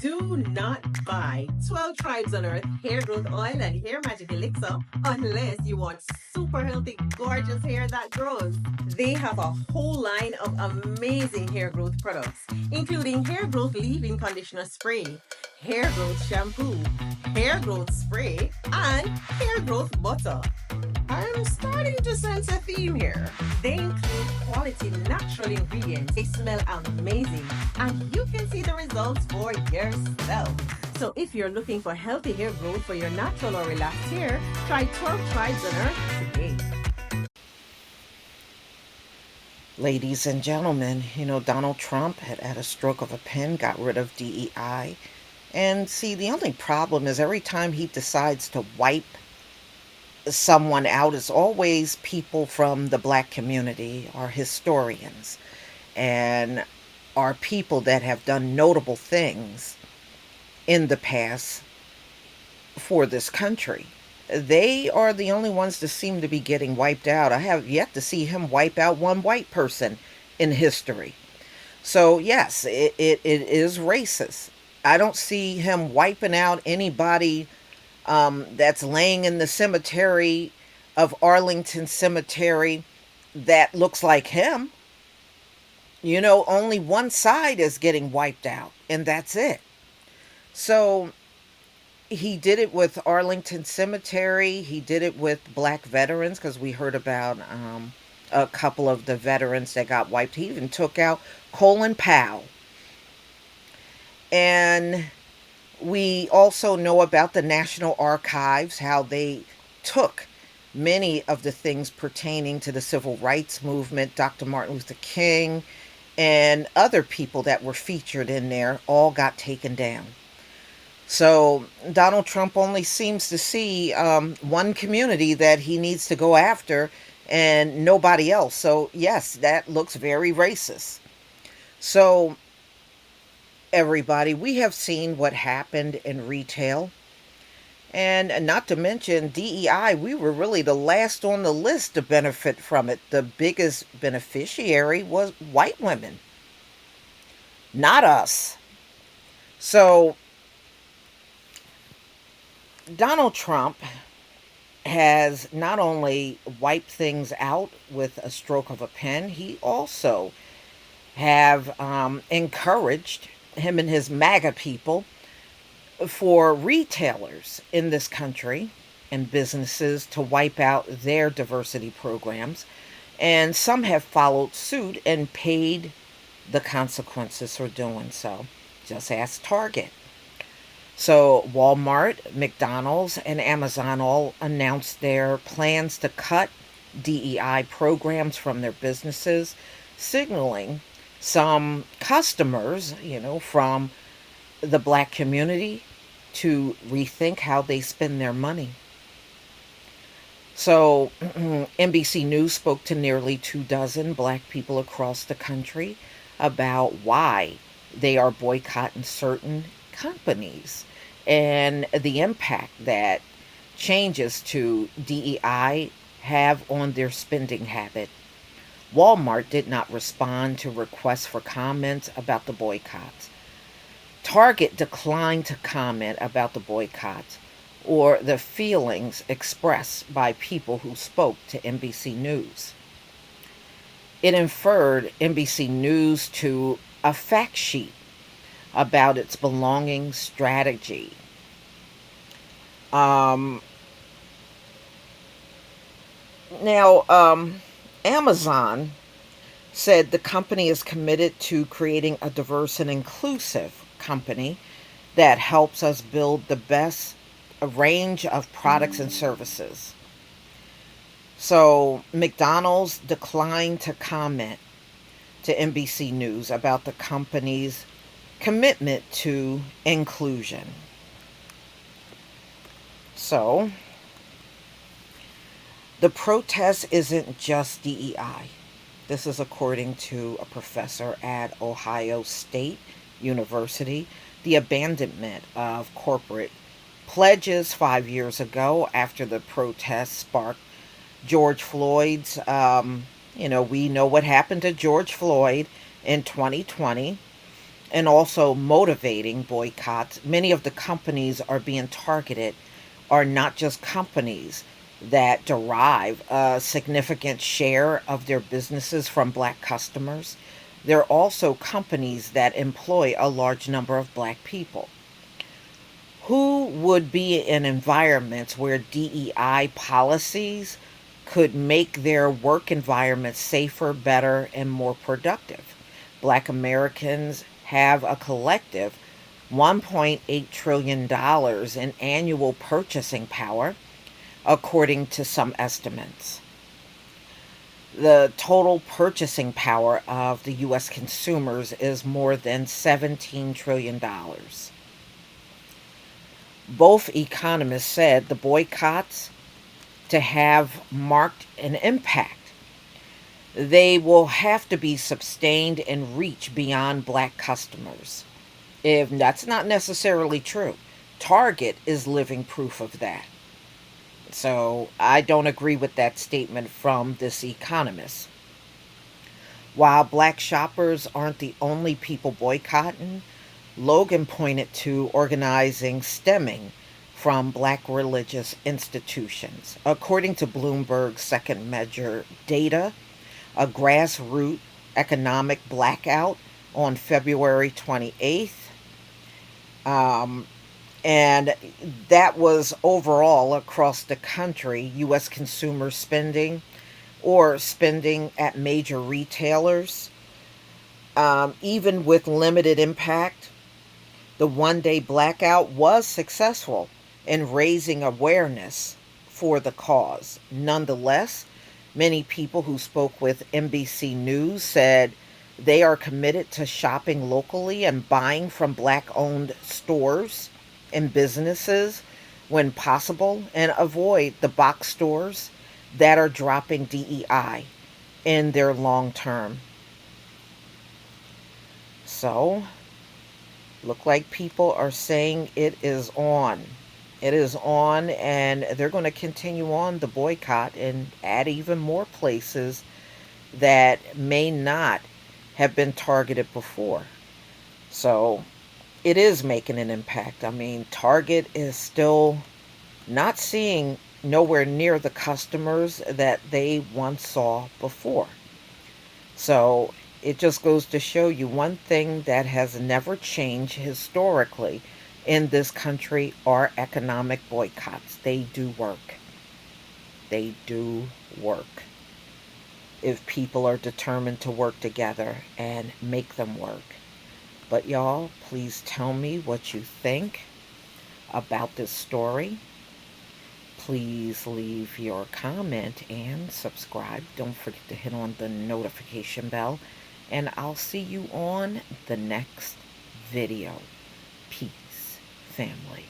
Do not buy 12 Tribes on Earth hair growth oil and hair magic elixir unless you want super healthy, gorgeous hair that grows. They have a whole line of amazing hair growth products, including hair growth leave-in conditioner spray, hair growth shampoo, hair growth spray, and hair growth butter. I'm starting to sense a theme here. They include quality natural ingredients. They smell amazing, and you can see the results for yourself. So if you're looking for healthy hair growth for your natural or relaxed hair, try 12 Tribes on Earth today. Ladies and gentlemen, Donald Trump had a stroke of a pen, got rid of DEI. And see, the only problem is every time he decides to wipe someone out, it's always people from the black community or historians and are people that have done notable things in the past for this country. They are the only ones that seem to be getting wiped out. I have yet to see him wipe out one white person in history. So, yes, it is racist. I don't see him wiping out anybody that's laying in the cemetery of Arlington Cemetery that looks like him. Only one side is getting wiped out, and that's it. So he did it with Arlington Cemetery. He did it with black veterans because we heard about a couple of the veterans that got wiped. He even took out Colin Powell. And we also know about the National Archives, how they took many of the things pertaining to the civil rights movement, Dr. Martin Luther King, and other people that were featured in there all got taken down. So Donald Trump only seems to see one community that he needs to go after and nobody else. So, yes, that looks very racist. So, everybody, we have seen what happened in retail. And not to mention DEI, we were really the last on the list to benefit from it. The biggest beneficiary was white women, not us. So, Donald Trump has not only wiped things out with a stroke of a pen, he also have encouraged him and his MAGA people for retailers in this country and businesses to wipe out their diversity programs. And some have followed suit and paid the consequences for doing so. Just ask Target. So Walmart, McDonald's, and Amazon all announced their plans to cut DEI programs from their businesses, signaling some customers, from the black community to rethink how they spend their money. So NBC News spoke to nearly 24 black people across the country about why they are boycotting certain companies and the impact that changes to DEI have on their spending habit. Walmart did not respond to requests for comments about the boycotts. Target declined to comment about the boycotts or the feelings expressed by people who spoke to NBC News. It inferred NBC News to a fact sheet about its belonging strategy. Amazon said the company is committed to creating a diverse and inclusive company that helps us build the best range of products and services. So McDonald's declined to comment to NBC News about the company's commitment to inclusion. So the protest isn't just DEI. This is according to a professor at Ohio State University. The abandonment of corporate pledges 5 years ago after the protests sparked George Floyd's, we know what happened to George Floyd in 2020. and also motivating boycotts. Many of the companies are being targeted are not just companies that derive a significant share of their businesses from black customers. They're also companies that employ a large number of black people. Who would be in environments where DEI policies could make their work environment safer, better, and more productive? Black Americans have a collective $1.8 trillion in annual purchasing power, according to some estimates. The total purchasing power of the U.S. consumers is more than $17 trillion. Both economists said the boycotts to have marked an impact. They will have to be sustained and reach beyond black customers. If that's not necessarily true, Target is living proof of that. So I don't agree with that statement from this economist. While black shoppers aren't the only people boycotting, Logan pointed to organizing stemming from black religious institutions. According to Bloomberg's second measure data, a grassroots economic blackout on February 28th. And that was overall across the country, U.S. consumer spending or spending at major retailers. Even with limited impact, the 1 day blackout was successful in raising awareness for the cause. Nonetheless, many people who spoke with NBC News said they are committed to shopping locally and buying from black owned stores and businesses when possible and avoid the box stores that are dropping DEI in their long term. So, look like people are saying it is on. It is on, and they're going to continue on the boycott and add even more places that may not have been targeted before. So it is making an impact. I mean, Target is still not seeing nowhere near the customers that they once saw before. So it just goes to show you one thing that has never changed historically in this country are economic boycotts. They do work. They do work. If people are determined to work together and make them work. But y'all, please tell me what you think about this story. Please leave your comment and subscribe. Don't forget to hit on the notification bell. And I'll see you on the next video. Peace, family.